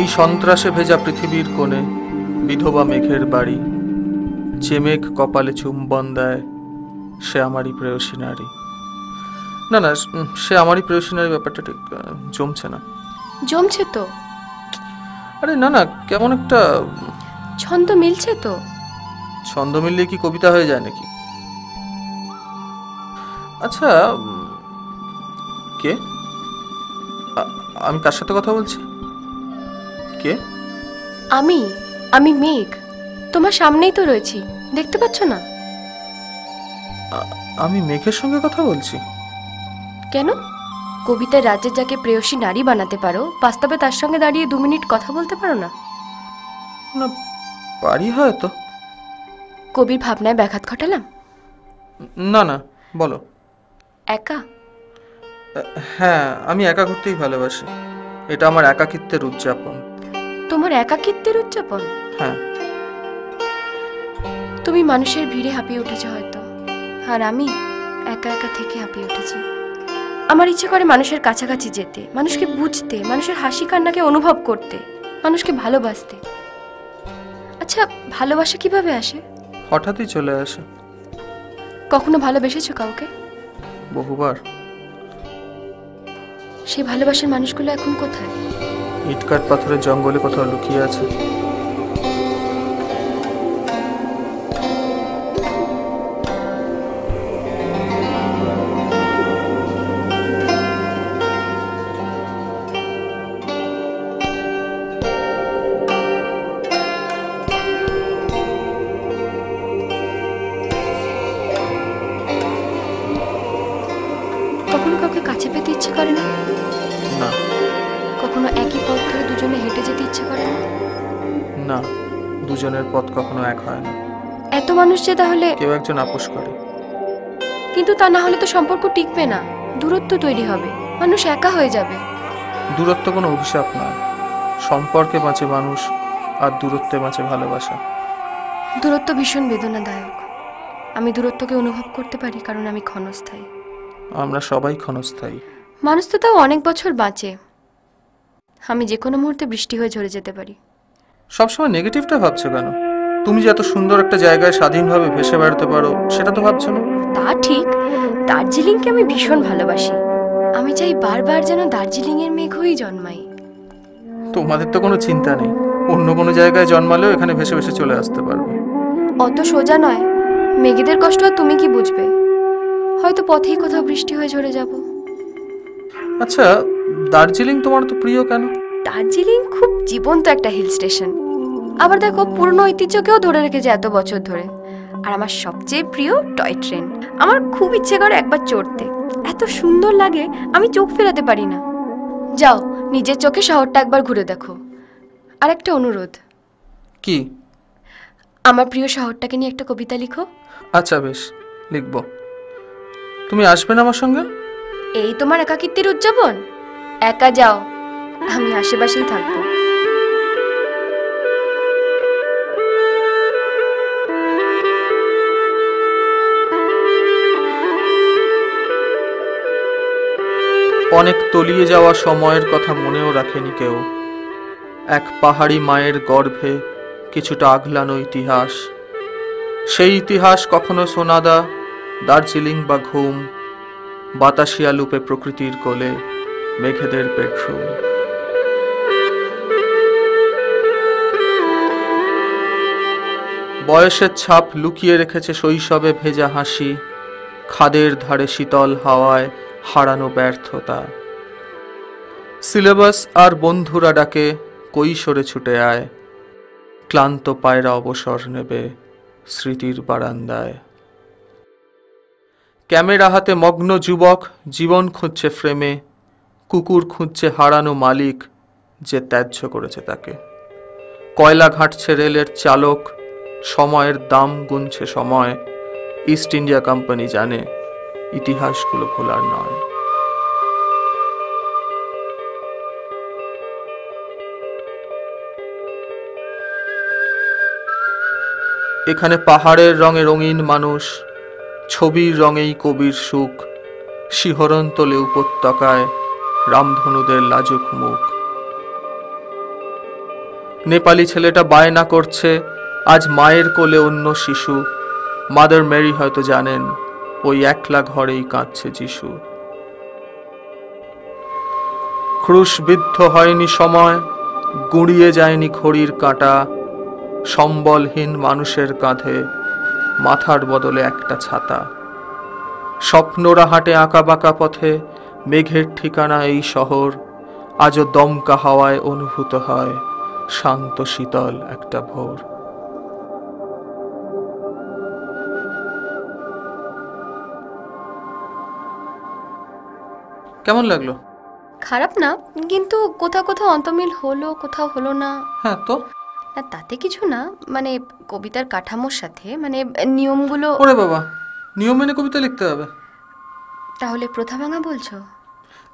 এই সন্ত্রাসে ভেজা পৃথিবীর কোণে বিধবা মেঘের বাড়ি, যে মেঘ কপালে চুম্বন দেয় সে আমারই প্রেয়সী নারী। না না, সে আমারই প্রেয়সী নারী ব্যাপারটা ঠিক জমছে না। জমছে তো। আরে না না, কেমন একটা ছন্দ মিলছে তো। ছন্দ মিললে কি কবিতা হয়ে যায় নাকি? আচ্ছা, কে? আমি কার সাথে কথা বলছি? কে? আমি মেঘ, তোমার সামনেই তো রয়েছি, দেখতে পাচ্ছ না? আমি মেঘের সঙ্গে কথা বলছি? কেন? কবিতার রাজ্যের যাকে প্রেয়সী নারী বানাতে পারো, বাস্তবে তার সঙ্গে দাঁড়িয়ে 2 মিনিট কথা বলতে পারো না? না, পারি হয়তো। কবির ভাবনায় ব্যাঘাত ঘটালাম? না না, বলো। একা? হ্যাঁ, আমি একা ঘুরতেই ভালোবাসি। এটা আমার একাকিত্বের উদযাপন। তোমার একাকিত্বের উদযাপন? হ্যাঁ। তুমি মানুষের ভিড়ে হাঁপিয়ে উঠেছ হয়তো, আর আমি একা একা থেকে হাঁপিয়ে উঠেছি। আমার ইচ্ছে করে মানুষের কাছাকাছি যেতে, মানুষকে বুঝতে, মানুষের হাসি কান্নাকে অনুভব করতে, মানুষকে ভালোবাসতে। আচ্ছা, ভালোবাসা কিভাবে আসে? হঠাৎই চলে আসে। কখনো ভালোবেসেছো কাউকে? বহুবার। সেই ভালোবাসার মানুষগুলো এখন কোথায়? ইটকাট পাথরের জঙ্গলে কোথাও লুকিয়ে আছে। কখনো কাউকে কাছে পেতে ইচ্ছে করে না? না। কখনো একই পথ ধরে দুজনে হেঁটে যেতে ইচ্ছে করে না? না, দুজনের পথ কখনো এক হয় না। এত মানুষ যে তাহলে কেউ একজন আপোষ করে। কিন্তু তা না হলে তো সম্পর্ক টিকবে না, দূরত্ব তৈরি হবে, মানুষ একা হয়ে যাবে। দূরত্ব কোনো অভিশাপ নয়। সম্পর্কে বাঁচে মানুষ, আর দূরত্বে বাঁচে ভালোবাসা। দূরত্ব ভীষণ বেদনাদায়ক। আমি দূরত্বকে অনুভব করতে পারি কারণ আমি ক্ষণস্থায়ী। আমরা সবাই ক্ষণস্থায়ী। মানুষ তো তাও অনেক বছর বাঁচে। আমি যে কোনো মুহূর্তে বৃষ্টি হয়ে ঝরে যেতে পারি। সবসময় নেগেটিভটা ভাবছো কেন? তুমি যে এত সুন্দর একটা জায়গায় স্বাধীনভাবে ভেসে বেড়াতে পারো, সেটা তো ভাবছো না? তা ঠিক, দার্জিলিংকে আমি ভীষণ ভালোবাসি। আমি চাই বারবার যেন দার্জিলিংয়ের মেঘ হয়েই জন্মাই। তোমাদের তো কোনো চিন্তা নেই, অন্য কোনো জায়গায় জন্মালেও এখানে ভেসে ভেসে চলে আসতে পারবে। অত সোজা নয়। মেঘেদের কষ্ট আর তুমি কি বুঝবে? হয়তো পথেই কোথাও বৃষ্টি হয়ে ঝরে যাব। আচ্ছা, দার্জিলিং তোমার তো প্রিয় কেন? দার্জিলিং খুব জীবন্ত একটা হিল স্টেশন। আবার দেখো, পুরনো ঐতিহ্যকেও ধরে রেখেছে এত বছর ধরে। আর আমার সবচেয়ে প্রিয় টয় ট্রেন। আমার খুব ইচ্ছে করে একবার চড়তে, এত সুন্দর লাগে, আমি চোখ ফেরাতে পারি না। যাও, নিজের চোখে শহরটা একবার ঘুরে দেখো। আর একটা অনুরোধ। কি? আমার প্রিয় শহরটাকে নিয়ে একটা কবিতা লিখো। আচ্ছা, বেশ, লিখব। তুমি আসবে না আমার সঙ্গে? এই তোমার একাকিত্বের উদযাপন? একা যাও, আমি আশেপাশেই থাকবো। অনেক তলিয়ে যাওয়া সময়ের কথা মনেও রাখেনি কেউ। এক পাহাড়ি মায়ের গর্ভে কিছুটা আগলানো ইতিহাস। সেই ইতিহাস কখনো সোনাদা, দার্জিলিং বা ঘুম, বাতাসিয়া লুপে প্রকৃতির কোলে, মেঘেদের বেডরুম। বয়সের ছাপ লুকিয়ে রেখেছে শৈশবে ভেজা হাসি, খাদের ধারে শীতল হাওয়ায় হারানো ব্যর্থতা। সিলেবাস আর বন্ধুরা ডাকে, কৈশোরে ছুটে আয়, ক্লান্ত পায়রা অবসর নেবে স্মৃতির বারান্দায়। ক্যামেরা হাতে মগ্ন যুবক জীবন খুঁজছে ফ্রেমে, কুকুর খুঁজছে হারানো মালিক যে ত্যায্য করেছে তাকে। কয়লা ঘাঁটছে রেলের চালক, সময়ের দাম গুনছে সময়। ইস্ট ইন্ডিয়া কোম্পানি জানে ইতিহাসগুলো ভোলার নয়। এখানে পাহাড়ের রঙে রঙিন মানুষ, ছবির রঙেই কবির সুখ, শিহরণ তোলে উপত্যকায় রামধনুদের লাজুক মুখ। নেপালি ছেলেটা বায়না করছে আজ মায়ের কোলে অন্য শিশু। মাদার মেরি হয়তো জানেন ওই একলা ঘরেই কাঁদছে যিশু। ক্রুশবিদ্ধ হয়নি সময়, গুঁড়িয়ে যায়নি ঘড়ির কাঁটা, সম্বলহীন মানুষের কাঁধে মাথার বদলে একটা ছাতা। স্বপ্নরা হাঁটে আঁকা বাঁকা পথে, মেঘের ঠিকানা এই শহর। আজও দমকা হাওয়ায় অনুভূত হয় শান্ত শীতল একটা ভোর। কেমন লাগলো? খারাপ না, কিন্তু কোথাও কোথাও অন্তমিল হলো, কোথাও হলো না। হ্যাঁ তো, না তাতে কিছু না, মানে কবিতার কাঠামোর সাথে মানে নিয়মগুলো। ওরে বাবা, নিয়ম মেনে কবিতা লিখতে হবে? তাহলে প্রথা ভাঙা বলছো?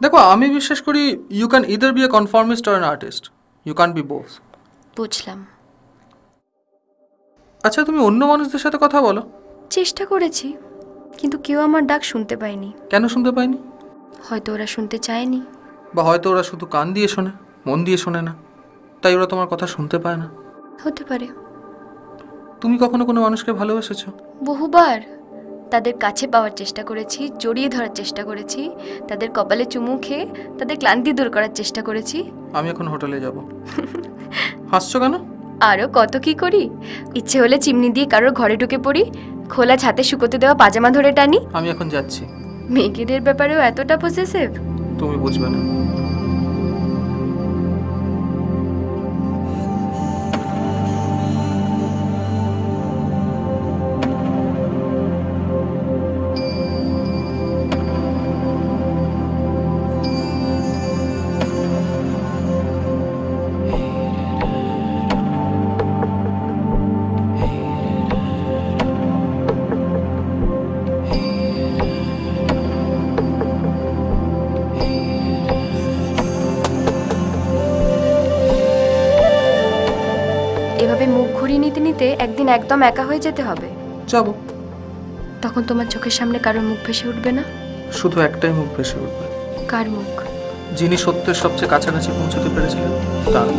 দেখো, আমি বিশ্বাস করি you can either be a conformist or an artist, you can be both. বুঝলাম। আচ্ছা, তুমি অন্য মানুষদের সাথে কথা বলো? চেষ্টা করেছি, কিন্তু কেউ আমার ডাক শুনতে পায়নি। কেন শুনতে পাইনি? হয়তো ওরা শুনতে চায়নি, বা হয়তো ওরা শুধু কান দিয়ে শোনে, মন দিয়ে শোনে না, তাই ওরা তোমার কথা শুনতে পায় না। হতে পারে। তুমি কখনো কোনো মানুষকে ভালোবেসেছো? বহুবার। তাদের কাছে পাওয়ার চেষ্টা করেছি, জড়িয়ে ধরার চেষ্টা করেছি, তাদের কপালে চুমু খেয়ে তাদের ক্লান্তি দূর করার চেষ্টা করেছি। আমি এখন হোটেলে যাব। হাসছো কেন? আরও কত কি করি। ইচ্ছে হলে চিমনি দিয়ে কারোর ঘরে ঢুকে পড়ি, খোলা ছাতে শুকোতে দেওয়া পাজামা ধরে টানি। আমি এখন যাচ্ছি। মেয়েদের ব্যাপারেও এতটা পসেসিভ? তুমি বুঝবে না। এভাবে মুখ ঘুরিয়ে নিতে নিতে একদিন একদম একা হয়ে যেতে হবে। যাবো। তখন তোমার চোখের সামনে কারোর মুখ ভেসে উঠবে না? শুধু একটাই মুখ ভেসে উঠবে। কার মুখ? যিনি সত্যের সবচেয়ে কাছাকাছি পৌঁছতে পেরেছিলেন তার।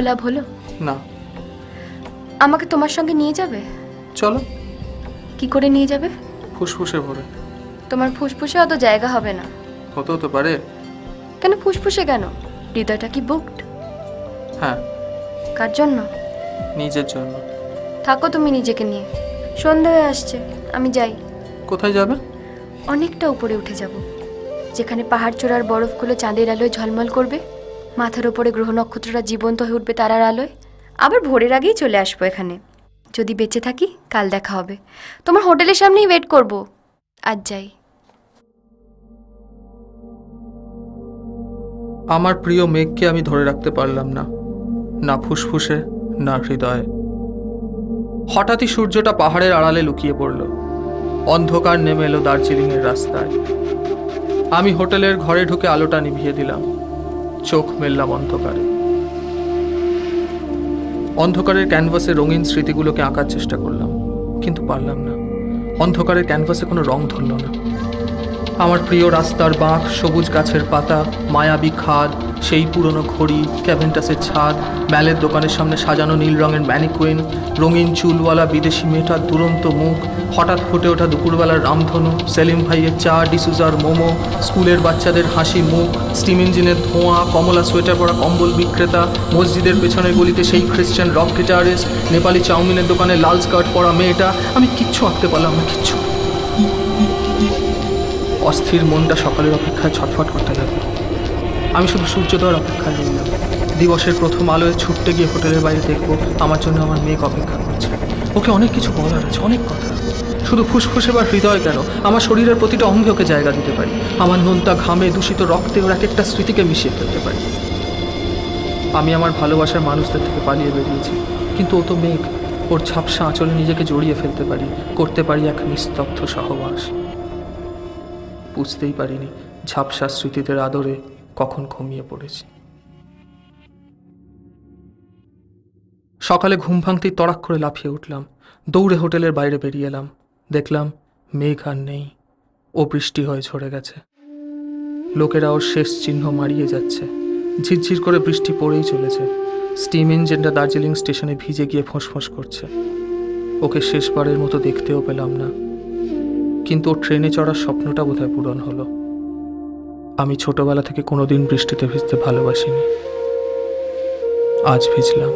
লাভ হলো? না। আমাকে তোমার সঙ্গে নিয়ে যাবে? চলো। কি করে নিয়ে যাবে? ফুসফুসে ভরে। তোমার ফুসফুসে অত জায়গা হবে না। হতেও তো পারে। কেন ফুসফুসে কেন? হৃদয়টা কি বুকড? হ্যাঁ। কার জন্য? নিজের জন্য। থাকো তুমি নিজেকে নিয়ে। সন্ধ্যা হয়ে আসছে, আমি যাই। কোথায় যাবে? অনেকটা উপরে উঠে যাব, যেখানে পাহাড় চূড়ার বরফগুলো চাঁদের আলোয় ঝলমল করবে, মাথার ওপরে গ্রহ নক্ষত্ররা জীবন্ত হয়ে উঠবে তারার আলোয়। আবার ভোরের আগেই চলে আসবো এখানে। যদি বেঁচে থাকি কাল দেখা হবে। তোমার হোটেলের সামনেই ওয়েট করব। আজ যাই। আমার প্রিয় মেঘকে আমি ধরে রাখতে পারলাম না, না ফুসফুসে না হৃদয়ে। হঠাৎই সূর্যটা পাহাড়ের আড়ালে লুকিয়ে পড়ল। অন্ধকার নেমে এলো দার্জিলিংয়ের রাস্তায়। আমি হোটেলের ঘরে ঢুকে আলোটা নিভিয়ে দিলাম। চোখ মেললাম অন্ধকারে। অন্ধকারের ক্যানভাসে রঙিন স্মৃতিগুলোকে আঁকার চেষ্টা করলাম, কিন্তু পারলাম না। অন্ধকারের ক্যানভাসে কোনো রং ধরল না। আমার প্রিয় রাস্তার বাঁক, সবুজ গাছের পাতা, মায়াবী খাদ, সেই পুরনো ঘড়ি, ক্যাভেন্টাসের ছাদ, ব্যালের দোকানের সামনে সাজানো নীল রঙের ম্যানিকুইন, রঙিন চুলওয়ালা বিদেশি মেয়েটার দুরন্ত মুখ, হঠাৎ ফুটে ওঠা দুপুরবেলার রামধনু, সেলিম ভাইয়ের চা, ডিসুজার মোমো, স্কুলের বাচ্চাদের হাসি মুখ, স্টিম ইঞ্জিনের ধোঁয়া, কমলা সোয়েটার পরা কম্বল বিক্রেতা, মসজিদের পেছনের গলিতে সেই খ্রিশ্চান রক গিটারিস্ট, নেপালি চাউমিনের দোকানে লাল স্কার্ট পরা মেয়েটা। আমি কিচ্ছু আঁকতে পারলাম না, কিচ্ছু। অস্থির মনটা সকালের অপেক্ষায় ছটফট করতে লাগলো। আমি শুধু সূর্যোদয়ের অপেক্ষায় রইলাম। দিবসের প্রথম আলোয় ছুটতে গিয়ে হোটেলের বাইরে দেখবো আমার জন্য আমার মেঘ অপেক্ষা করছে। ওকে অনেক কিছু বলার আছে, অনেক কথা। শুধু ফুসফুসে বা হৃদয় কেন, আমার শরীরের প্রতিটা অঙ্গে ওকে জায়গা দিতে পারি। আমার নোনতা ঘামে, দূষিত রক্তে ওর এক একটা স্মৃতিকে মিশিয়ে ফেলতে পারি। আমি আমার ভালোবাসার মানুষদের থেকে পালিয়ে বেরিয়েছি, কিন্তু ও তো মেঘ। ওর ঝাপসা আঁচলে নিজেকে জড়িয়ে ফেলতে পারি, করতে পারি এক নিস্তব্ধ সহবাস। বুঝতেই পারিনি ঝাপসা স্মৃতিদের আদরে কখন ঘুমিয়ে পড়েছি। সকালে ঘুম ভাঙতেই তড়াক করে লাফিয়ে উঠলাম। দৌড়ে হোটেলের বাইরে বেরিয়ে এলাম। দেখলাম মেঘ আর নেই, ও বৃষ্টি হয়ে ঝরে গেছে। লোকেরা ওর শেষ চিহ্ন মারিয়ে যাচ্ছে। ঝিরঝির করে বৃষ্টি পড়েই চলেছে। স্টিম ইঞ্জিনটা দার্জিলিং স্টেশনে ভিজে গিয়ে ফোঁস করছে। ওকে শেষবারের মতো দেখতেও পেলাম না, কিন্তু ওর ট্রেনে চড়ার স্বপ্নটা বোধহয় পূরণ হলো। আমি ছোটবেলা থেকে কোনোদিন বৃষ্টিতে ভিজতে ভালোবাসিনি, আজ ভিজলাম।